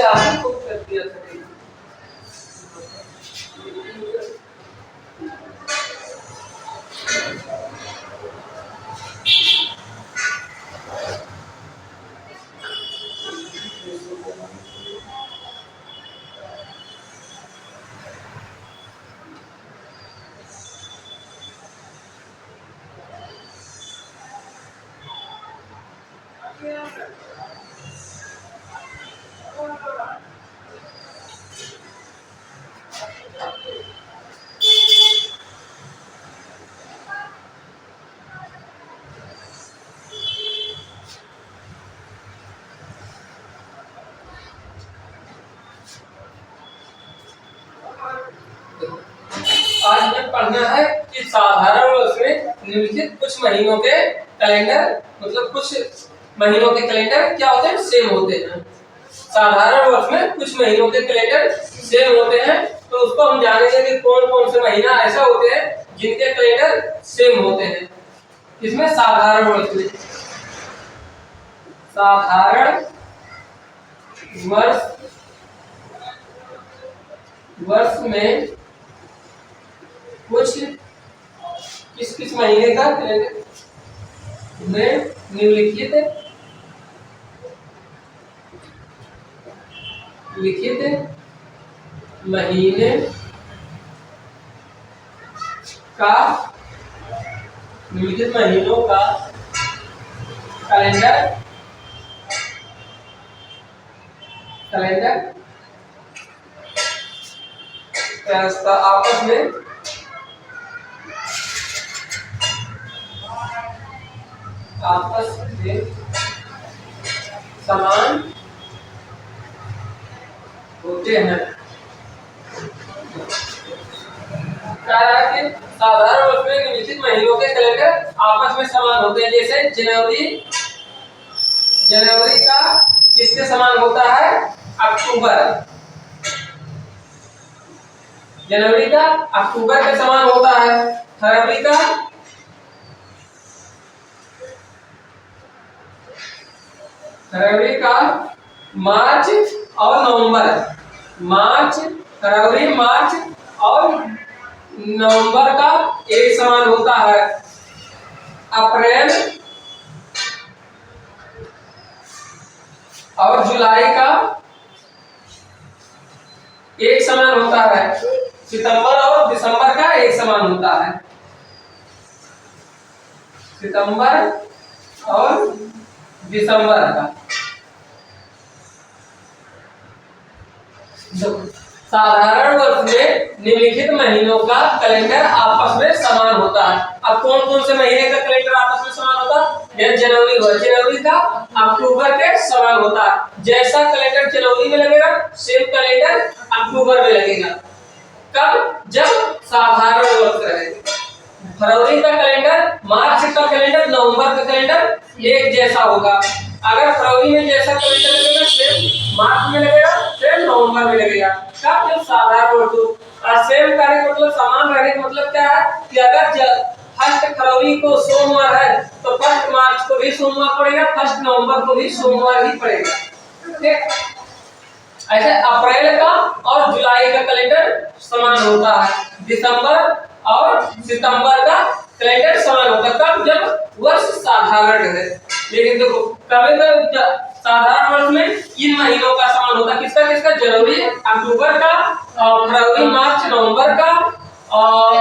इससे आगे खूब कर दिया था। आज हमें पढ़ना है कि साधारण वर्ष में निम्नलिखित कुछ महीनों के कैलेंडर, मतलब कुछ महीनों के कैलेंडर क्या होते हैं, सेम होते हैं। साधारण वर्ष में कुछ महीनों के कैलेंडर सेम होते हैं, तो उसको हम जानेंगे कि कौन कौन से महीना ऐसा होते हैं जिनके कैलेंडर सेम होते हैं। इसमें साधारण वर्ष में, साधारण वर्ष में कुछ किस महीने का कैलेंडर में निम्नलिखित महीने का, निम्नलिखित महीनों का कैलेंडर आपस में समान होते हैं। साधारण वर्ष में निम्नलिखित महीनों के कैलेंडर आपस में समान होते हैं। जैसे जनवरी का किसके समान होता है, अक्टूबर। जनवरी का अक्टूबर के समान होता है। फरवरी का मार्च और नवंबर, फरवरी मार्च और नवंबर का एक समान होता है। अप्रैल और जुलाई का एक समान होता है। सितंबर और दिसंबर का एक समान होता है। सितंबर और दिसंबर का। साधारण वर्ष में निम्नलिखित महीनों का कैलेंडर आपस में समान होता है। अब कौन कौन से महीने का कैलेंडर आपस में समान होता है? जनवरी हुआ, जनवरी का अक्टूबर के समान होता है। जैसा कैलेंडर जनवरी में लगेगा सेम कैलेंडर अक्टूबर में लगेगा। कब? जब साधारण वर्ष रहेगा। फरवरी का कैलेंडर, मार्च का कैलेंडर, नवंबर का कैलेंडर एक जैसा होगा। अगर फरवरी में जैसा कैलेंडर लगेगा सेम मार्च में लगेगा, सेम नवंबर में लगेगा। कब? जब साधारण वर्ष हो। सेम करे मतलब समान रहे, मतलब क्या है कि अगर फर्स्ट फरवरी को सोमवार है तो फर्स्ट मार्च को भी सोमवार पड़ेगा, फर्स्ट नवंबर को भी सोमवार ही पड़ेगा। ठीक। ऐसे अप्रैल का और जुलाई का कैलेंडर समान होता है। दिसंबर और सितंबर का कैलेंडर समान होता है। कब? जब वर्ष साधारण है। लेकिन देखो कभी साधारण वर्ष में इन महीनों का समान होता है। किसका किसका? जनवरी अक्टूबर का, फरवरी मार्च नवंबर का,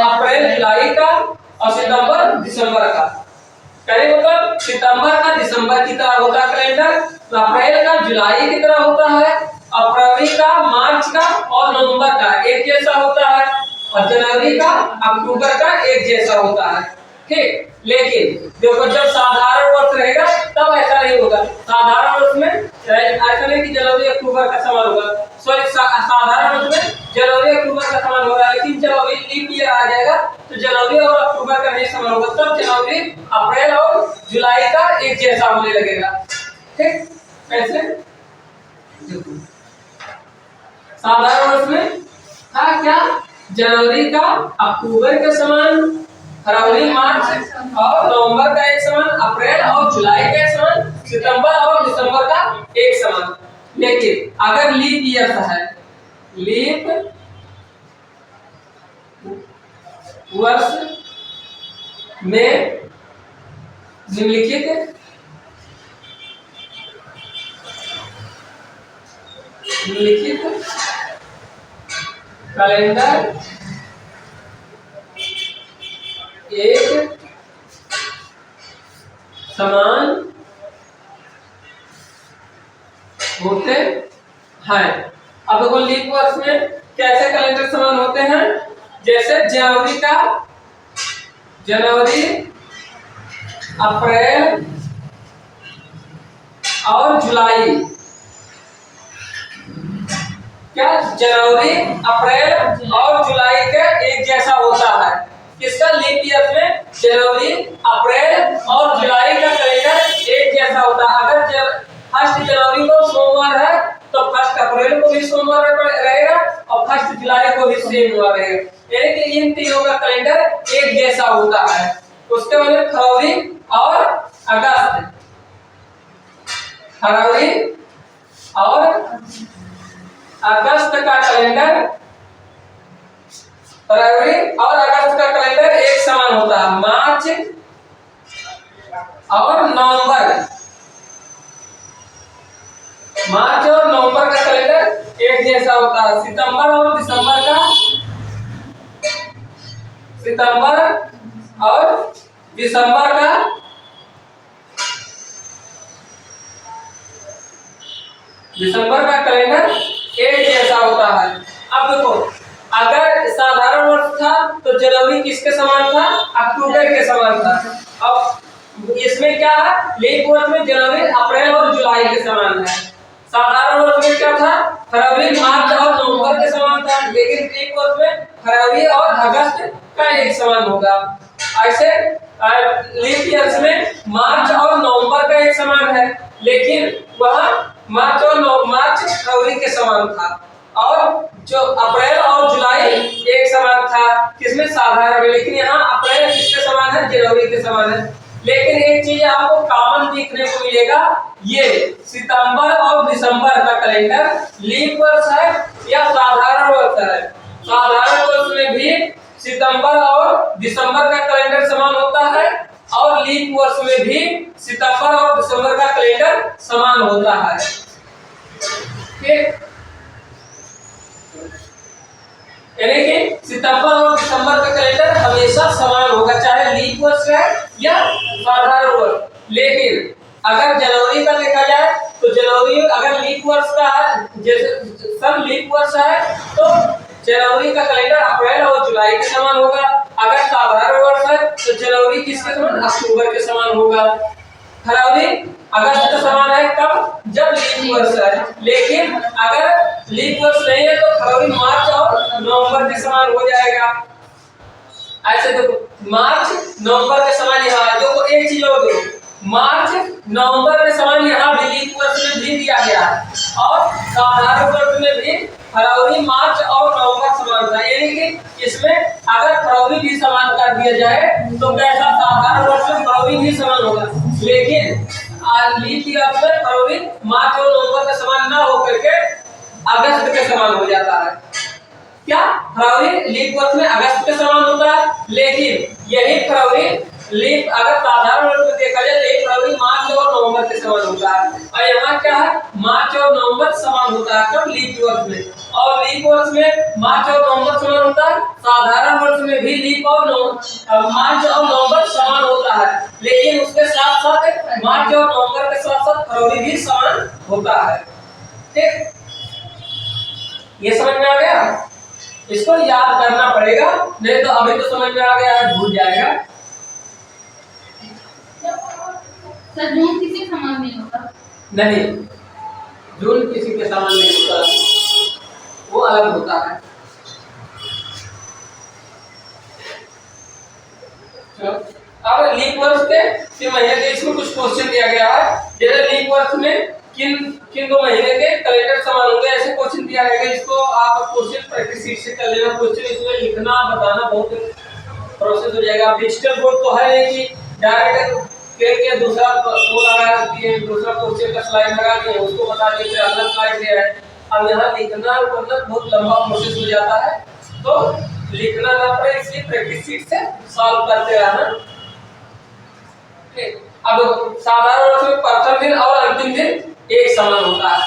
अप्रैल जुलाई का और सितंबर दिसंबर का। कहने मतलब सितंबर का दिसंबर की तरह होता है कैलेंडर, अप्रैल का जुलाई की तरह होता है, फरवरी का मार्च का और नवंबर का एक जैसा होता है, और जनवरी का अक्टूबर का एक जैसा होता है। ठीक। लेकिन देखो जब साधारण वर्ष रहेगा तब ऐसा नहीं होगा। साधारण वर्ष में ऐसा नहीं कि जनवरी अक्टूबर का समान होगा, सॉरी साधारण वर्ष में जनवरी अक्टूबर का समान होगा। लेकिन जब अभी लीप ईयर आ जाएगा तो जनवरी और अक्टूबर का नहीं समान होगा, तब जनवरी अप्रैल और जुलाई का एक जैसा होने लगेगा। ठीक। कैसे? साधारण वर्ष में था क्या? जनवरी का अक्टूबर के समान, फरवरी मार्च और नवंबर का एक समान, अप्रैल और जुलाई का एक समान, सितंबर और दिसंबर का एक समान। लेकिन अगर लीप ईयर है, लीप वर्ष में निम्नलिखित कैलेंडर एक समान होते हैं। अब देखो लीप वर्ष में कैसे कैलेंडर समान होते हैं, जैसे जनवरी अप्रैल और जुलाई, क्या जनवरी अप्रैल और जुलाई का एक जैसा होता है। किसका? लीप ईयर में जनवरी अप्रैल और जुलाई का कैलेंडर एक जैसा होता है। अगर फर्स्ट जनवरी को सोमवार है तो फर्स्ट अप्रैल को भी सोमवार रहेगा और फर्स्ट जुलाई को भी सोमवार रहेगा, यानी कि इन तीनों का कैलेंडर एक जैसा होता है। उसके बाद फरवरी और अगस्त, फरवरी और अगस्त का कैलेंडर, फरवरी और अगस्त का कैलेंडर एक समान होता है। मार्च और नवंबर, मार्च और नवंबर का कैलेंडर एक जैसा होता है। सितंबर और दिसंबर का, सितंबर और दिसंबर का कैलेंडर एक जैसा होता है। अब देखो अगर साधारण वर्ष था तो जनवरी किसके समान था? अक्टूबर के समान था। अब इसमें क्या है? लीप वर्ष में जनवरी अप्रैल और जुलाई के समान है। साधारण वर्ष में क्या था? फरवरी मार्च और नवंबर के समान था, लेकिन लीप वर्ष में फरवरी और अगस्त का एक समान होगा। ऐसे लीप ईयर्स में मार्च और नवंबर का एक समान है, लेकिन वह मार्च फरवरी के समान था, और जो अप्रैल और जुलाई एक समान था किसमें? साधारण में। लेकिन यहाँ अप्रैल किसके समान है? जनवरी के समान है। लेकिन एक चीज आपको कॉमन देखने को मिलेगा, ये सितंबर और दिसंबर का कैलेंडर लीप वर्ष है या साधारण वर्ष है। साधारण वर्ष में भी सितंबर और दिसंबर का कैलेंडर समान होता है, और लीप वर्ष में भी सितंबर और दिसंबर का कैलेंडर समान होता है। ठीक, यानी कि सितंबर और दिसंबर का कैलेंडर हमेशा समान होगा, चाहे लीप वर्ष है या साधारण वर्ष। लेकिन अगर जनवरी का देखा जाए तो जनवरी अगर लीप वर्ष का है, जैसे सब लीप वर्ष है, तो जनवरी का कैलेंडर अप्रैल और जुलाई के समान होगा। अगर साधारण वर्ष है तो जनवरी किसके समान? अक्टूबर के समान होगा। फरवरी अगस्त के समान है, कब? जब लीप वर्ष है। लेकिन अगर लीप वर्ष नहीं है तो फरवरी मार्च और नवंबर के समान हो जाएगा। ऐसे देखो मार्च नवंबर के समान यहाँ है। देखो एक चीज और देखो, मार्च नवंबर के समान यहाँ भी लीप वर्ष में भी दिया गया है, और साधारण वर्ष में भी फरवरी मार्च और नवंबर समान था। यानी कि इसमें अगर फरवरी भी समान कर दिया जाए तो कैसा? साधारण वर्ष में फरवरी भी समान होगा, लेकिन लीप ईयर में फरवरी मार्च और नवंबर के समान ना होकर के अगस्त के समान हो जाता है। क्या? फरवरी लीप वर्ष में अगस्त के समान होता है, लेकिन यही फरवरी लीप अगर साधारण वर्ष में देखा जाए तो एक फरवरी मार्च और नवंबर के समान होता है। और यहाँ क्या है? मार्च और नवंबर समान होता है, कब? लीप वर्ष में। और लीप वर्ष में मार्च और नवंबर समान होता है, साधारण वर्ष में भी लीप और मार्च और नवंबर समान होता है, लेकिन उसके साथ साथ मार्च और नवंबर के साथ साथ फरवरी भी समान होता है। ठीक, ये समझ में आ गया? इसको याद करना पड़ेगा, नहीं तो अभी तो समझ में आ गया है, भूल जाएगा। सर जून किसी समान नहीं होता? नहीं, जून किसी के समान नहीं होता, वो अलग होता है। अब लीप वर्ष के महीने के इसमें कुछ क्वेश्चन दिया गया है, जैसे लीप वर्ष में किन दो महीने के कैलेंडर समान होंगे, ऐसे क्वेश्चन दिया रहेगा। इसको आप क्वेश्चन प्रैक्टिस शीट से कर लेना। क्वेश्चन इसमें लिखना बताना बहुत प्रोसेस हो जाएगा। डिजिटल बोर्ड तो है कि डायरेक्ट के दूसरा वो लगा दिए, दूसरा क्वेश्चन का स्लाइड लगा दिए, उसको बता दिए, फिर अगला स्लाइड दे रहे हैं। अब यहाँ लिखना मतलब बहुत लंबा प्रोसेस हो जाता है, तो लिखना ना पड़े इसलिए प्रैक्टिस शीट से सॉल्व करते रहना। अब साधारण वर्ष में प्रथम दिन और अंतिम दिन एक समान होता है।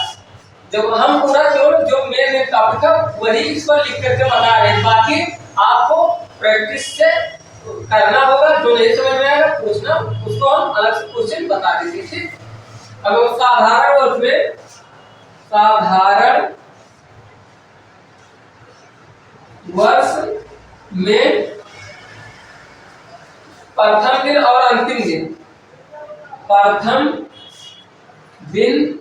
जब हम पूरा जो मेन टॉपिक है वही इस पर लिख करके बता रहे हैं, बाकी आपको प्रैक्टिस से करना होगा। जो नहीं समझ में आएगा पूछना, उसको हम अलग से क्वेश्चन बता देंगे, ठीक। अब साधारण वर्ष में प्रथम दिन और अंतिम दिन, प्रथम दिन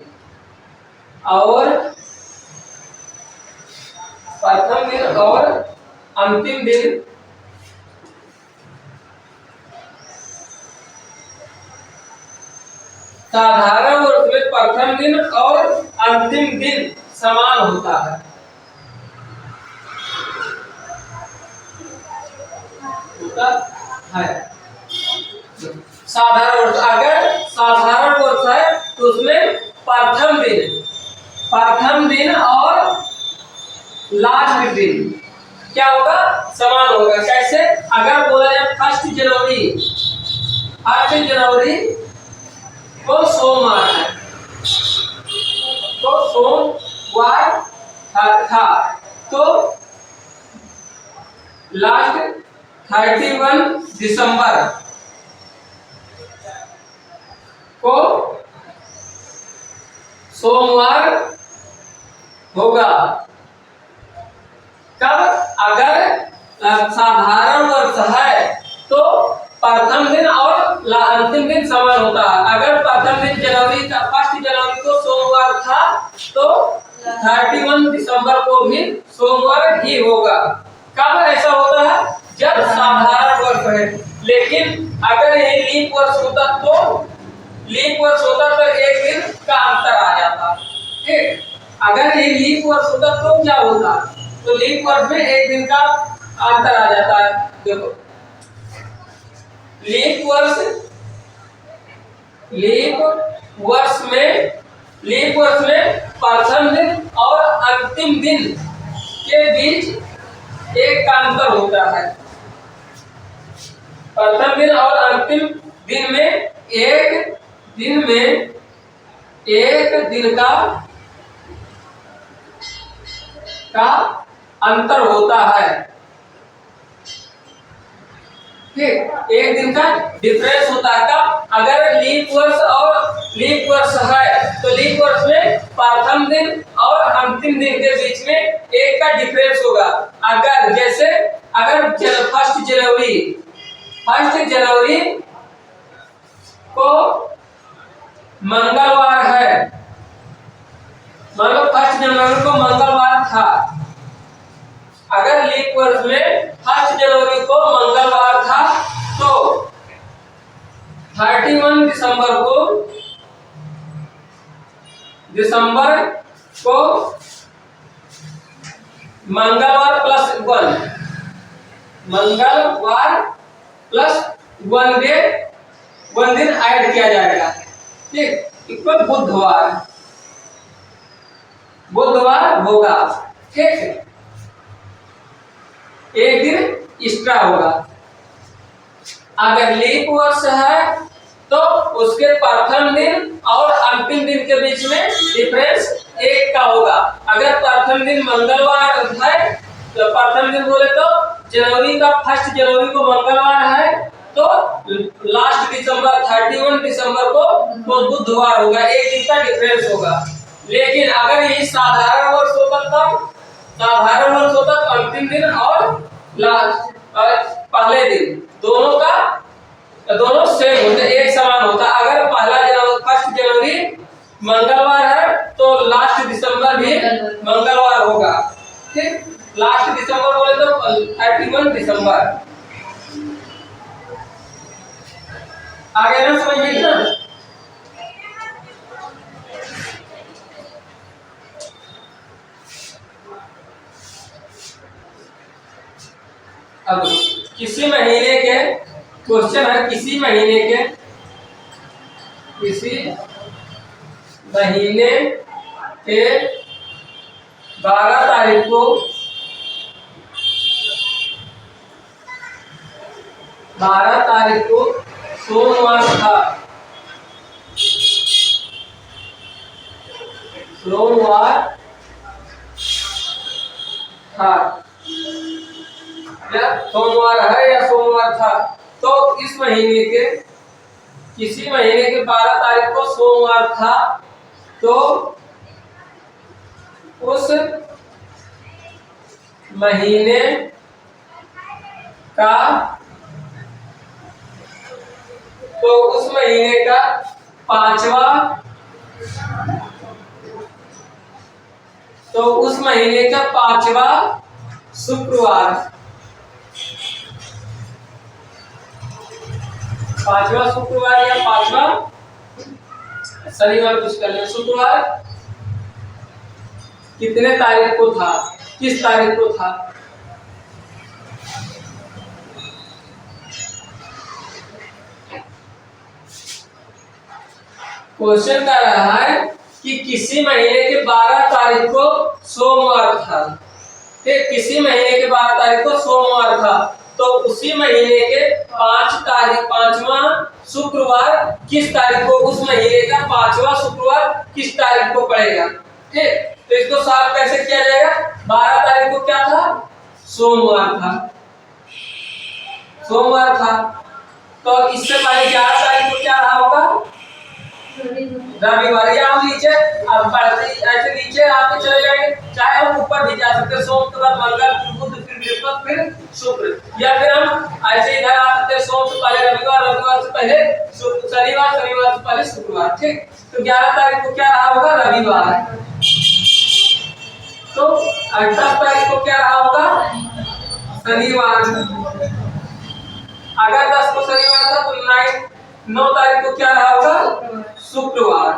और अंतिम दिन साधारण वर्ष में प्रथम दिन और अंतिम दिन समान होता है। साधारण वर्ष, अगर साधारण वर्ष है तो उसमें प्रथम दिन और लास्ट दिन क्या होगा, समान होगा। कैसे? अगर बोला जाए 1 जनवरी को सोमवार है, तो सोमवार था, तो लास्ट 31 दिसंबर को सोमवार होगा। कब? अगर साधारण वर्ष है तो प्रथम दिन और अंतिम दिन समान होता है। अगर प्रथम दिन 1 जनवरी को सोमवार था तो 31 दिसंबर को भी सोमवार ही होगा। कब ऐसा होता है? जब साधारण वर्ष है। लेकिन अगर ये लीप वर्ष होता तो एक दिन का अंतर आ जाता, ठीक। अगर ये लीप वर्ष होता तो क्या होता? तो लीप वर्ष में एक दिन का अंतर आ जाता है। देखो, लीप वर्ष में प्रथम दिन और अंतिम दिन के बीच एक का अंतर होता है। प्रथम दिन और अंतिम दिन में एक दिन का अंतर होता है, ठीक। एक दिन का डिफरेंस होता है। कब? अगर लीप वर्ष है तो लीप वर्ष में प्रथम दिन और अंतिम दिन के बीच में एक का डिफरेंस होगा। अगर 1 जनवरी को मंगलवार है, मान लो 1 जनवरी को मंगलवार था, अगर लीप वर्ष में 1 जनवरी को मंगलवार था तो 31 दिसंबर को मंगलवार प्लस 1 दिन ऐड किया जाएगा, ठीक। इक्वल बुधवार होगा, ठीक। एक दिन एक्स्ट्रा होगा। अगर लीप वर्ष है तो उसके प्रथम दिन और अंतिम दिन के बीच में डिफरेंस एक का होगा। अगर प्रथम दिन मंगलवार है तो प्रथम दिन बोले तो 1 जनवरी को मंगलवार है तो लास्ट दिसंबर 31 दिसंबर को बुधवार होगा, एक दिन का डिफरेंस होगा। लेकिन अगर ये साधारण वर्ष होता तो अंतिम दिन और लास्ट पहले दिन दोनों सेम होते, एक समान होता। अगर 1 जनवरी मंगलवार है तो लास्ट दिसंबर भी मंगलवार होगा, ठीक। लास्ट दिसंबर बोले तो 31 दिसंबर। आगे ना समझिए ना। अब किसी महीने के क्वेश्चन है, किसी महीने के किसी महीने के 12 तारीख को 12 तारीख को सोमवार था। सोमवार था या सोमवार है या सोमवार था, तो इस महीने के किसी महीने के 12 तारीख को सोमवार था, तो उस महीने का पांचवा शुक्रवार, या पांचवा शनिवार, कुछ कर ले, शुक्रवार कितने तारीख को था, किस तारीख को था? क्वेश्चन कर रहा है कि किसी महीने के 12 तारीख को सोमवार था। ठीक, किसी महीने के 12 तारीख को सोमवार था, तो उसी महीने के 5वां शुक्रवार किस तारीख को, उस महीने का 5वां शुक्रवार किस तारीख को पड़ेगा। ठीक, तो इसको सॉल्व कैसे किया जाएगा? 12 तारीख को क्या था? सोमवार था। तो इससे पहले 11 तारीख को क्या रहा होगा? रविवार। या हम नीचे अब बढ़ते ऐसे नीचे आते चले जाएंगे, चाहे हम ऊपर भी जा सकते हैं, सोम के बाद मंगल, फिर बुध, फिर बृहस्पति, फिर शुक्र, या फिर हम ऐसे इधर आ सकते हैं, सोम से पहले रविवार, रविवार से पहले शनिवार, शनिवार से पहले शुक्रवार। ठीक, तो 11 तारीख को क्या रहा होगा? रविवार। तो 10 तारीख को क्या रहा होगा? शनिवार। अगर 10 को शनिवार था तो 9 तारीख को क्या रहा होगा? शुक्रवार।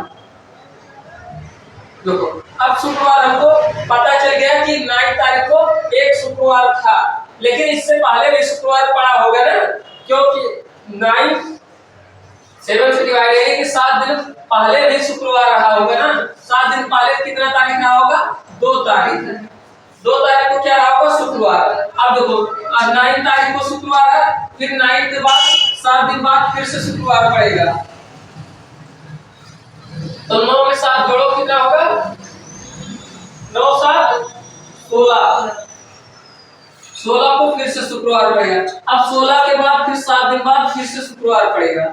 देखो, अब शुक्रवार हमको पता चल गया कि 9 तारीख को एक शुक्रवार था, लेकिन इससे पहले भी शुक्रवार पड़ा होगा ना, क्योंकि 7 से डिवाइड यानी कि 7 दिन पहले भी शुक्रवार रहा होगा ना। 7 दिन पहले कितना तारीख रहा होगा? 2 तारीख। 2 तारीख को क्या रहा होगा? शुक्रवार। अब देखो, आज 9 तारीख को शुक्रवार है, फिर 9 के बाद 7 दिन बाद फिर से शुक्रवार पड़ेगा, तो 9 में 7 जोड़ो, कितना होगा? 9 7 16। 16 को फिर से शुक्रवार पड़ेगा। अब 16 के बाद फिर 7 दिन बाद फिर से शुक्रवार पड़ेगा।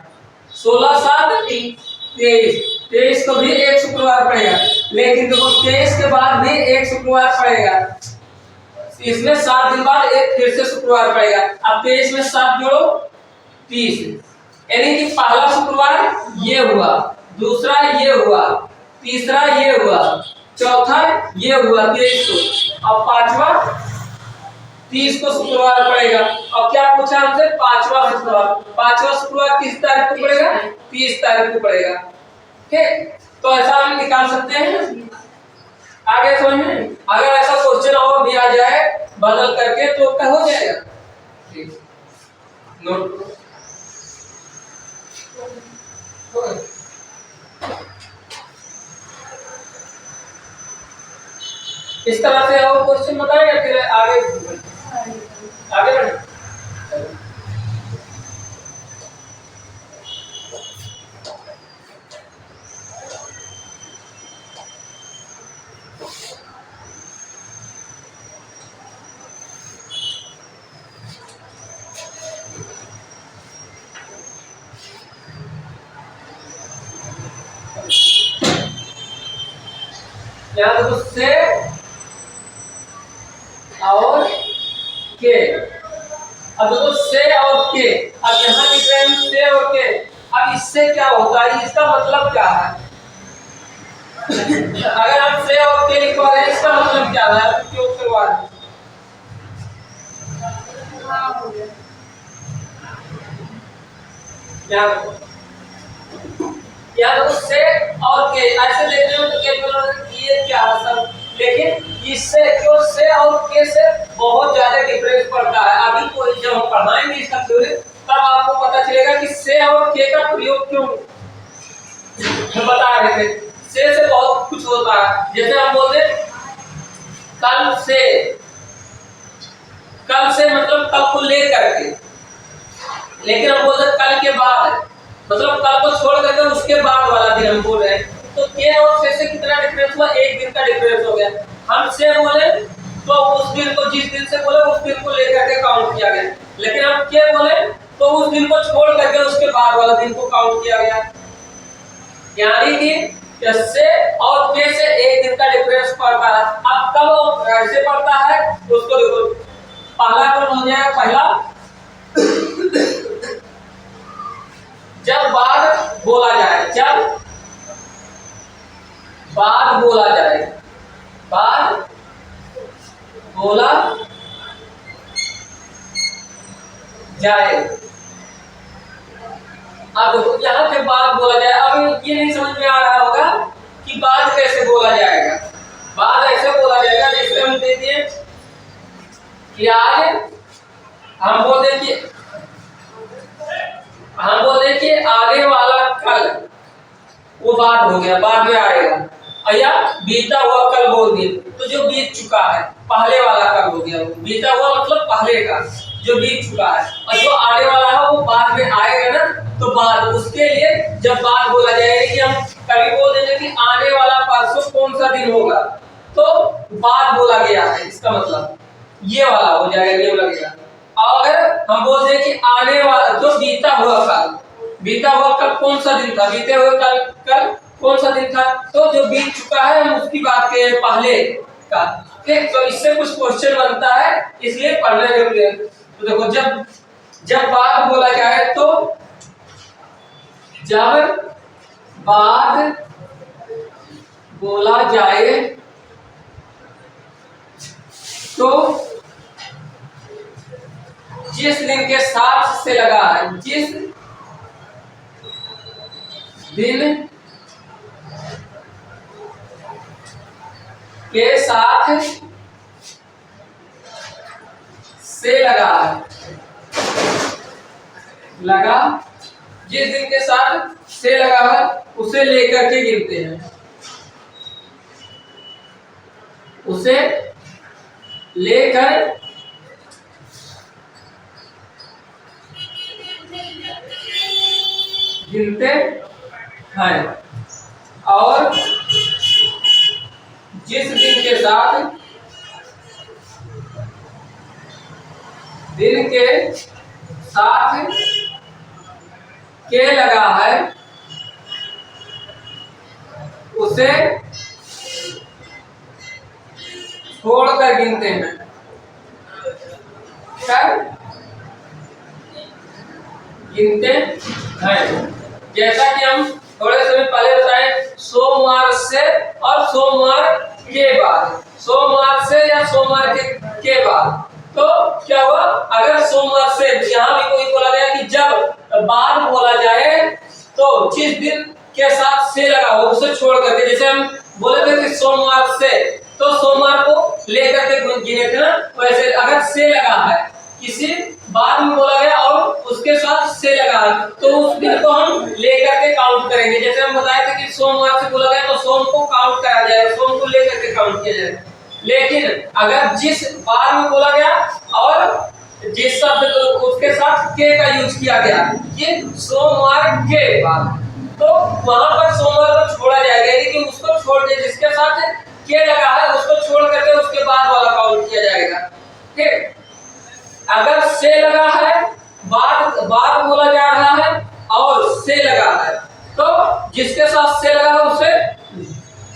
16 7 23। 23 को भी एक शुक्रवार पड़ेगा, लेकिन देखो 23 के बाद भी एक शुक्रवार पड़ेगा, इसमें 7 दिन बाद एक फिर से शुक्रवार पड़ेगा। अब 23 में 7 जोड़ो, 30, यानी कि पहला शुक्रवार ये हुआ, दूसरा ये हुआ, तीसरा ये हुआ, चौथा ये हुआ 23 को, अब 5वां 30 को शुक्रवार पड़ेगा। अब क्या पूछा हमसे? 5वां शुक्रवार। 5वां शुक्रवार किस तारीख को पड़ेगा? 30 तारीख को पड़ेगा। ठीक, तो ऐसा हम निकाल सकते हैं। आगे समझ में? अगर ऐसा क्वेश्चन और भी आ जाए बदल करके तो क्या हो जाएगा? ठीक, नोट इस तरह से और क्वेश्चन बताएं या फिर आगे बढ़े? यहाँ देखो से और के, अब देखो से और के, अब यहाँ लिख रहे हैं से और के। अब इससे क्या होता है, इसका मतलब क्या है? अगर आप से और के लिखवा रहे हैं, इसका मतलब क्या है? आप क्यों करवा रहे हैं? या तो से और के ऐसे देखने में तो केवल ये क्या है सब, लेकिन इससे क्यों से और के से बहुत ज्यादा डिफरेंस पड़ता है। अभी कोई जब हम पढ़ाएंगे इसका थ्योरी, तब आपको पता चलेगा कि से और के का प्रयोग क्यों जो बता रहे थे, से बहुत कुछ होता है। जैसे हम बोलते कल से मतलब कल को लेकर के, लेकिन हम बोलते कल के बाद, मतलब कल को छोड़ करके उसके बाद वाला दिन हम बोल रहे हैं। तो के और से कितना डिफरेंस हुआ? एक दिन का डिफरेंस हो गया। हम से बोले तो उस दिन को, जिस दिन से बोले उस दिन को लेकर के काउंट किया गया, लेकिन हम के बोले तो उस दिन को छोड़ करके उसके बाद वाला दिन को काउंट किया गया। यानी कि से और के से एक दिन का डिफरेंस पड़ता है। अब कब ऐसे पड़ता है उसको देखो, पहला कब हो जाएगा? पहला जब बाद बोला जाए, जब बाद बोला जाए, बाद बोला जाए। अब यहाँ पे बाद बोला जाए, अब ये नहीं समझ में आ रहा होगा कि बाद कैसे बोला जाएगा। बाद ऐसे बोला जाएगा जैसे हम देखिए कि आज हम बोलते कि आगे वाला कल, वो बाद हो गया, बाद में आएगा। या बीता हुआ कल बोल दिए तो जो बीत चुका है पहले वाला कल हो गया। बीता हुआ मतलब पहले का जो बीत चुका है, और जो आने वाला है वो बाद में आएगा ना, तो बाद, उसके लिए जब बाद बोला जाएगा कि हम कभी बोल देंगे कि आने वाला परसों कौन सा दिन होगा, तो बाद बोला गया है, इसका मतलब ये वाला हो जाएगा, ये बोला गया। और अगर हम बोल दें कि आने वाला, जो बीता हुआ कल, बीता हुआ कल कौन सा दिन था? बीते हुए कल कौन सा दिन था? तो जो बीत चुका है हम उसकी बात करें पहले का। ठीक, तो इससे कुछ क्वेश्चन बनता है, इसलिए पढ़ना जरूरी है। तो देखो, जब बाद बोला जाए, तो जब बाद बोला जाए तो जिस दिन के साथ से लगा है, जिस दिन के साथ से लगा है, लगा, जिस दिन के साथ से लगा है उसे लेकर के गिनते हैं, उसे लेकर गिनते हैं। और जिस दिन के साथ के लगा है उसे छोड़कर गिनते हैं। गिनते हैं, जैसा कि हम थोड़े समय पहले बताए, सोमवार से और सोमवार के बाद, सोमवार से या सोमवार के बाद। तो क्या हुआ? अगर सोमवार से, यहाँ भी कोई बोला गया कि जब बाद बोला जाए तो जिस दिन के साथ से लगा हो उसे छोड़ करके, जैसे हम बोले थे कि सोमवार से, तो सोमवार को लेकर के गिने थे ना, वैसे अगर से लगा है, किसी बाद में बोला गया और उसके साथ से लगा है, तो उस दिन को हम लेकर के काउंट करेंगे। जैसे हम बताए थे कि सोमवार से बोला गया तो सोम को काउंट करा जाएगा, सोम को लेकर के काउंट किया जाएगा। लेकिन अगर जिस बाद में बोला गया और जिस शब्द उसके साथ के का यूज किया गया, ये सोमवार के बाद, तो वहां पर सोमवार को छोड़ा जाएगा, यानी कि उसको छोड़ दे, जिसके साथ के लगा है उसको छोड़ करके उसके बाद वाला काउंट किया जाएगा। ठीक, अगर से लगा है, बाद बोला जा रहा है और से लगा है, तो जिसके साथ से लगा है उसे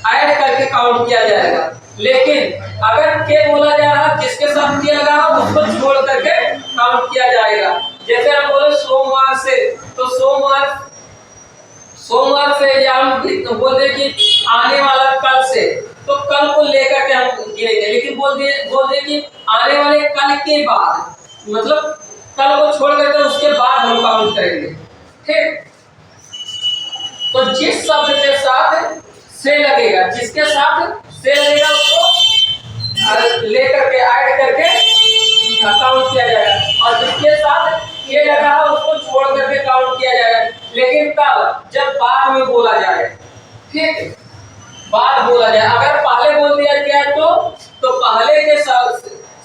ऐड करके काउंट किया जाएगा। लेकिन अगर के बोला जा रहा है, जिसके साथ के लगा है उसको छोड़ करके काउंट किया जाएगा। जैसे हम बोले सोमवार से, तो सोमवार से, या हम बोलते कि आने वाला कल से, तो कल को लेकर के हम गिनेंगे। लेकिन बोल दे कि आने वाले कल के बाद, मतलब कल को छोड़ करके उसके बाद हम काउंट करेंगे। ठीक, तो जिस शब्द के साथ से लगेगा, जिसके साथ से लगेगा उसको लेकर के ऐड करके काउंट किया जाएगा, और जिसके साथ ये लगा है उसको छोड़ करके काउंट किया जाएगा। लेकिन तब जब बाद में बोला जाए, ठीक, बाद बोला जाए। अगर पहले बोल दिया गया तो पहले के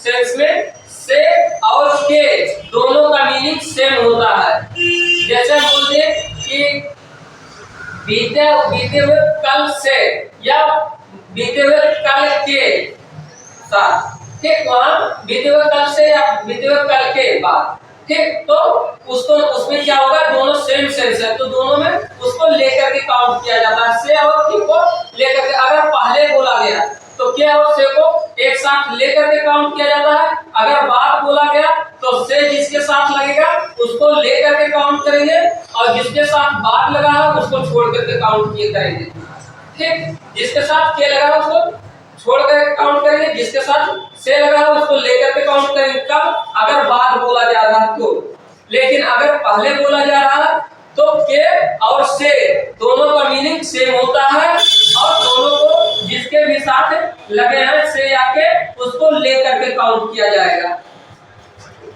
सेंस में से और के दोनों का मीनिंग सेम होता है। जैसे बोल दे कि बीते बीते हुए कल से या बीते हुए कल के साथ, ठीक, वहाँ बीते हुए कल से या बीते हुए कल के बाद, ठीक, तो उसको उसमें क्या होगा, दोनों सेम सेंस है तो दोनों में उसको लेकर के काउंट किया जाता है, से और के को लेकर के। अगर पहले बोला गया तो के और से को एक साथ लेकर के काउंट किया जाता है। अगर बाद बोला गया तो से जिसके साथ लगेगा उसको लेकर के काउंट करेंगे और जिसके साथ बाद लगा है उसको छोड़ करके काउंट किए करेंगे, ठीक। जिसके साथ के लगा है उसको छोड़ कर काउंट करेंगे, जिसके साथ से लगा है उसको लेकर के काउंट करेंगे। कब? अगर बाद बोला जा रहा है तो। लेकिन अगर पहले बोला जा रहा है तो के और से दोनों का मीनिंग सेम होता है और दोनों को जिसके भी साथ लगे हैं से या के उसको लेकर के काउंट किया जाएगा,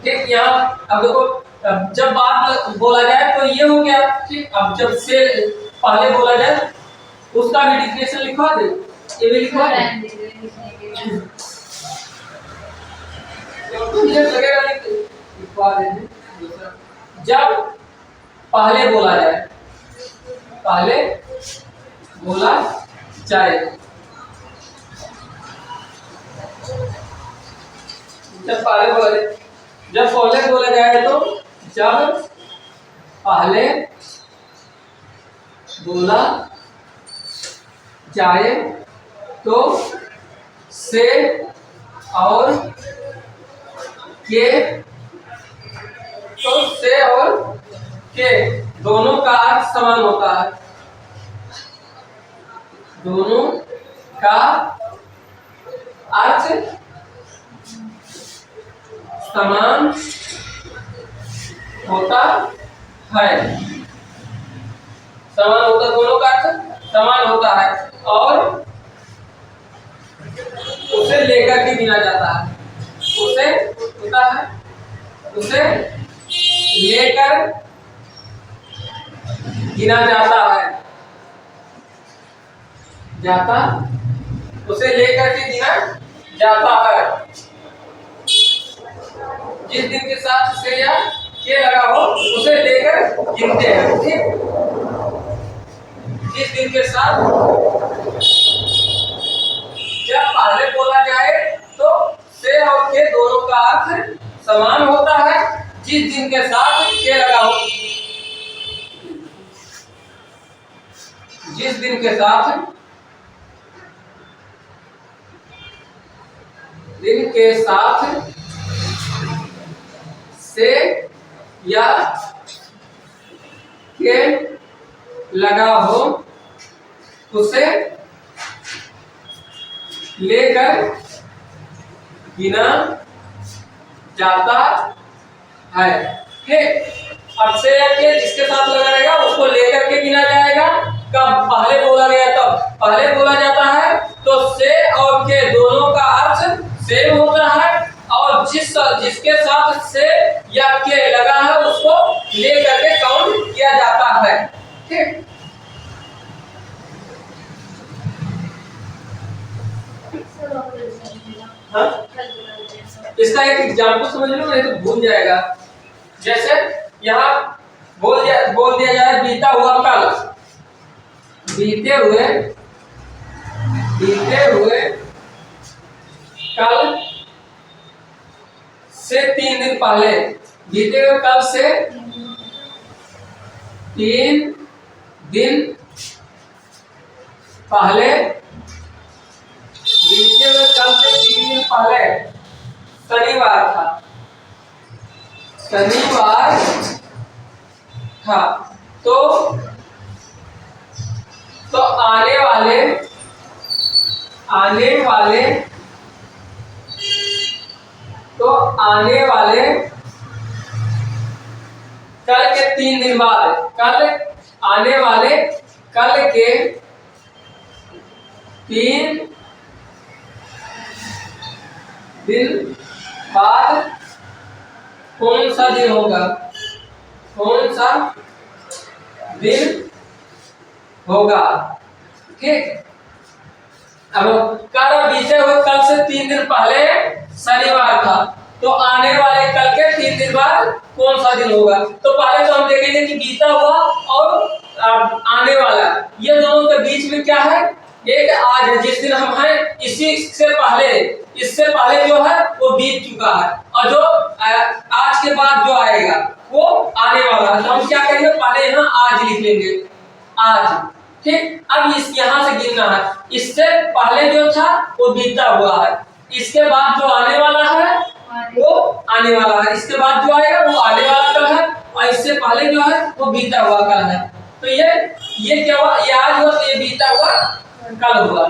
ठीक। यहाँ अब देखो, जब बाद बोला जाए तो ये हो गया, ठीक। अब जब से पहले बोला जाए उसका भी डिफिनेशन लिखवा दे, ये भी लिखवा दे, लगेगा लिखवा दे। जब पहले बोला जाए, पहले बोला जाए, जब पहले बोला जाए, जब पहले बोला जाए तो जब पहले बोला जाए तो से और के, तो से और के दोनों का अर्थ समान होता है, दोनों का अर्थ समान होता है, समान होता, दोनों का अर्थ समान होता है और उसे लेकर के गिना जाता है, उसे होता है, उसे लेकर गिना जाता है, जाता, उसे लेकर के गिना जाता है। जिस दिन के साथ से या के लगा हो उसे लेकर गिनते हैं, ठीक। जिस दिन के साथ जब पहले बोला जाए तो से और के दोनों का अर्थ समान होता है, जिस दिन के साथ के लगा हो, जिस दिन के साथ, दिन के साथ से या के लगा हो उसे लेकर गिना जाता है, ठीक। अब से या के जिसके साथ लगा रहेगा उसको लेकर के गिना जाएगा। कब? पहले बोला गया तब पहले बोला जाता है तो से और के दोनों का अर्थ सेम होता है और जिसके साथ से या के लगा है उसको लेकर के काउंट किया जाता है, ठीक। हाँ? इसका एक एग्जाम्पल समझ लो नहीं तो भूल जाएगा। जैसे यहाँ बोल दिया जाए बीता हुआ कल, बीते हुए कल से 3 दिन पहले, बीते हुए कल से 3 दिन पहले, बीते हुए कल से 3 दिन पहले शनिवार था, शनिवार था तो आने वाले कल के 3 दिन बाद, कल आने वाले कल के 3 दिन बाद कौन सा दिन होगा, कौन सा दिन होगा, ठीक। अब कर बीते हुए कल से 3 दिन पहले शनिवार था, तो आने वाले कल के 3 दिन बाद कौन सा दिन होगा? तो पहले तो हम देखेंगे कि बीता हुआ और आने वाला, ये दोनों के बीच में क्या है? एक आज है, जिस दिन हम हैं इसी से पहले, इससे पहले जो है वो बीत चुका है, और जो आज के बाद जो आएगा वो आने वाला है। तो हम क्या करेंगे? पहले यहाँ आज लिख लेंगे, आज। ठीक। अब इस यहाँ से गिनना है, इससे पहले जो था वो बीता हुआ है, इसके बाद जो आने वाला है वो आने वाला है, इसके बाद जो आएगा वो आने वाला कल है, और इससे पहले जो है वो बीता हुआ कल है। तो ये क्या हुआ? ये आज हुआ, तो ये बीता हुआ कल हुआ,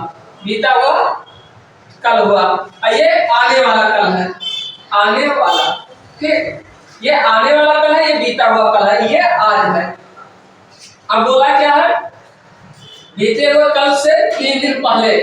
बीता हुआ कल हुआ, और ये आने वाला कल है, आने वाला। ठीक। ये आने वाला कल है, ये बीता हुआ कल है, ये आज है। अब बोला क्या है? बीते हुए कल से 3 दिन पहले,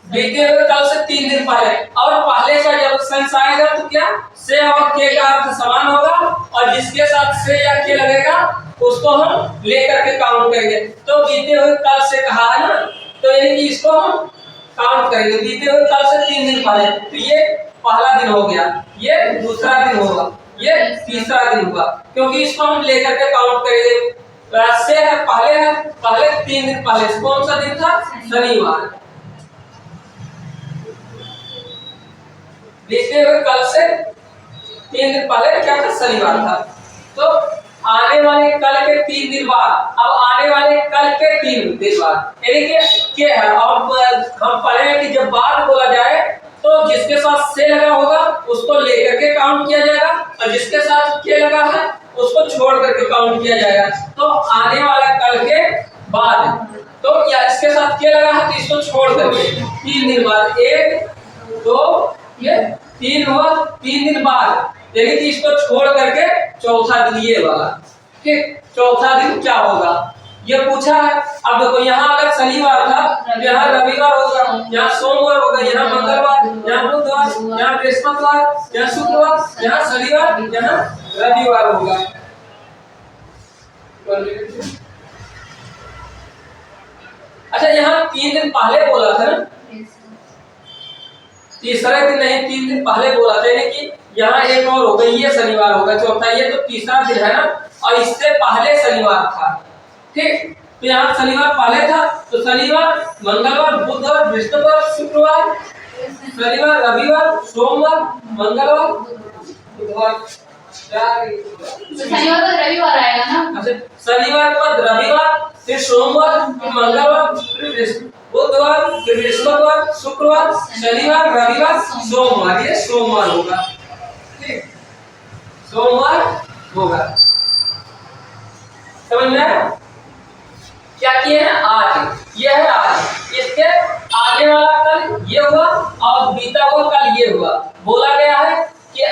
बीते हुए कल से 3 दिन पहले, और पहले का जब सेंस आएगा तो क्या से और के का अर्थ समान होगा, और जिसके साथ से या के लगेगा उसको हम लेकर के काउंट करेंगे। तो बीते हुए कल से कहा है ना, तो यानी कि इसको हम काउंट करेंगे। बीते हुए कल से 3 दिन पहले, तो ये पहला दिन हो गया, ये दूसरा दिन होगा, ये तीसरा दिन होगा, क्योंकि इसको हम लेकर के काउंट करेंगे। से है पहले 3 दिन पहले कौन सा दिन था? शनिवार। बीते हुए कल से 3 दिन पहले क्या था? शनिवार था। तो आने वाले कल के 3 दिन बाद, अब आने वाले कल के 3 दिन बाद, यानी कि क्या है? अब हम पढ़े हैं कि जब बाद बोला जाए तो जिसके साथ से लगा होगा उसको लेकर के काउंट किया जाएगा, और जिसके साथ के लगा है उसको छोड़ करके काउंट किया जाएगा। तो आने वाला कल के बाद, तो या इसके साथ के लगा है तो इसको छोड़ करके 3 दिन बाद, 1 2 ये 3 हुआ, 3 दिन बाद, यानी कि इसको छोड़ करके चौथा दिन ये वाला। ठीक। चौथा दिन क्या होगा ये पूछा है। अब देखो यहाँ अगर शनिवार था, यहाँ रविवार होगा, यहाँ सोमवार होगा, यहाँ मंगलवार, यहाँ बुधवार, यहाँ बृहस्पतिवार, यहाँ शुक्रवार, यहाँ शनिवार, यहाँ रविवार होगा। अच्छा, यहाँ 3 दिन पहले बोला था ना, तीसरे दिन नहीं, 3 दिन पहले बोला था, यानी कि यहाँ एक और होगा, ये शनिवार होगा चौथा, ये तो तीसरा दिन है ना, और इससे पहले शनिवार था। ठीक। तो यहाँ शनिवार पहले था, तो शनिवार, मंगलवार, बुधवार, बृहस्पतिवार, शुक्रवार, शनिवार, रविवार, सोमवार, मंगलवार, बुधवार, शनिवार को रविवार आएगा ना। अच्छा, शनिवार के बाद रविवार, फिर सोमवार, फिर मंगलवार, फिर बुधवार, फिर बृहस्पतिवार, शुक्रवार, शनिवार, रविवार, सोमवार, ये सोमवार होगा। ठीक। सोमवार होगा। समझ में आया? क्या किए हैं? आज, ये है आज, इसके आने वाला कल ये हुआ, और बीता हुआ कल ये हुआ। बोला गया है कि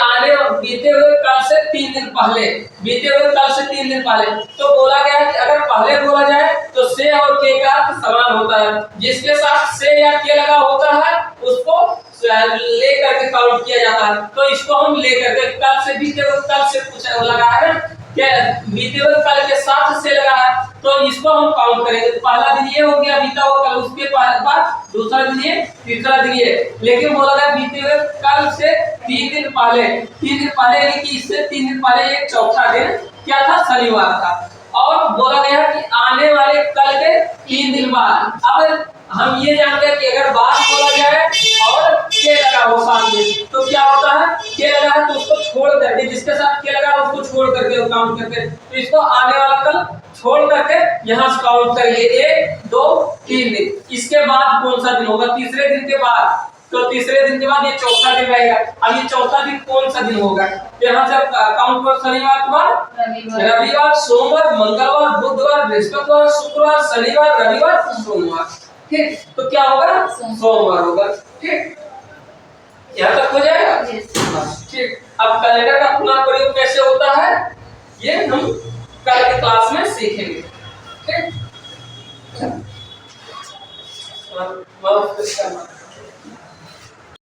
बीते हुए कल से 3 दिन पहले, बीते हुए कल से 3 दिन पहले, तो बोला गया है कि अगर पहले बोला जाए तो से और के का समान होता है, जिसके साथ से या के लगा होता है उसको लेकर के काउंट किया जाता है। तो इसको हम लेकर के कल से, बीते हुए कल से पूछा लगा है क्या, बीते हुए कल के साथ से लगा है, तो इसको हम काउंट करेंगे। तो पहला दिन ये हो गया बीता हुआ कल, उसके बाद दूसरा दिन ये, तीसरा दिन ये। लेकिन बोला गया बीते हुए कल से 3 दिन पहले, 3 दिन पहले यानी कि इससे 3 दिन पहले एक चौथा दिन क्या था? शनिवार था। और बोला गया कि आने वाले कल के 3 दिन बाद। अब हम ये जानते हैं कि अगर बात बोला जाए और के लगा हो साथ में, तो क्या होता है? के लगा है तो उसको छोड़ करके, जिसके साथ के लगा उसको छोड़ करके काउंट करके, तो इसको आने वाला कल छोड़ करके यहाँ से काउंट करेंगे 1 2 3 दिन। इसके बाद कौन सा दिन होगा? तीसरे दिन के बाद। तो तीसरे दिन के बाद ये चौथा दिन रहेगा। अब ये चौथा दिन कौन सा दिन होगा? यहाँ से काउंट कर, शनिवार के बाद रविवार, सोमवार, मंगलवार, बुधवार, बृहस्पतिवार, शुक्रवार, शनिवार, रविवार, सोमवार। ठीक। तो क्या होगा? सोमवार होगा। ठीक। यहाँ तक हो जाएगा। ठीक। अब कैलेंडर का पुनः प्रयोग कैसे होता है ये हम कल की क्लास में सीखेंगे। ठीक।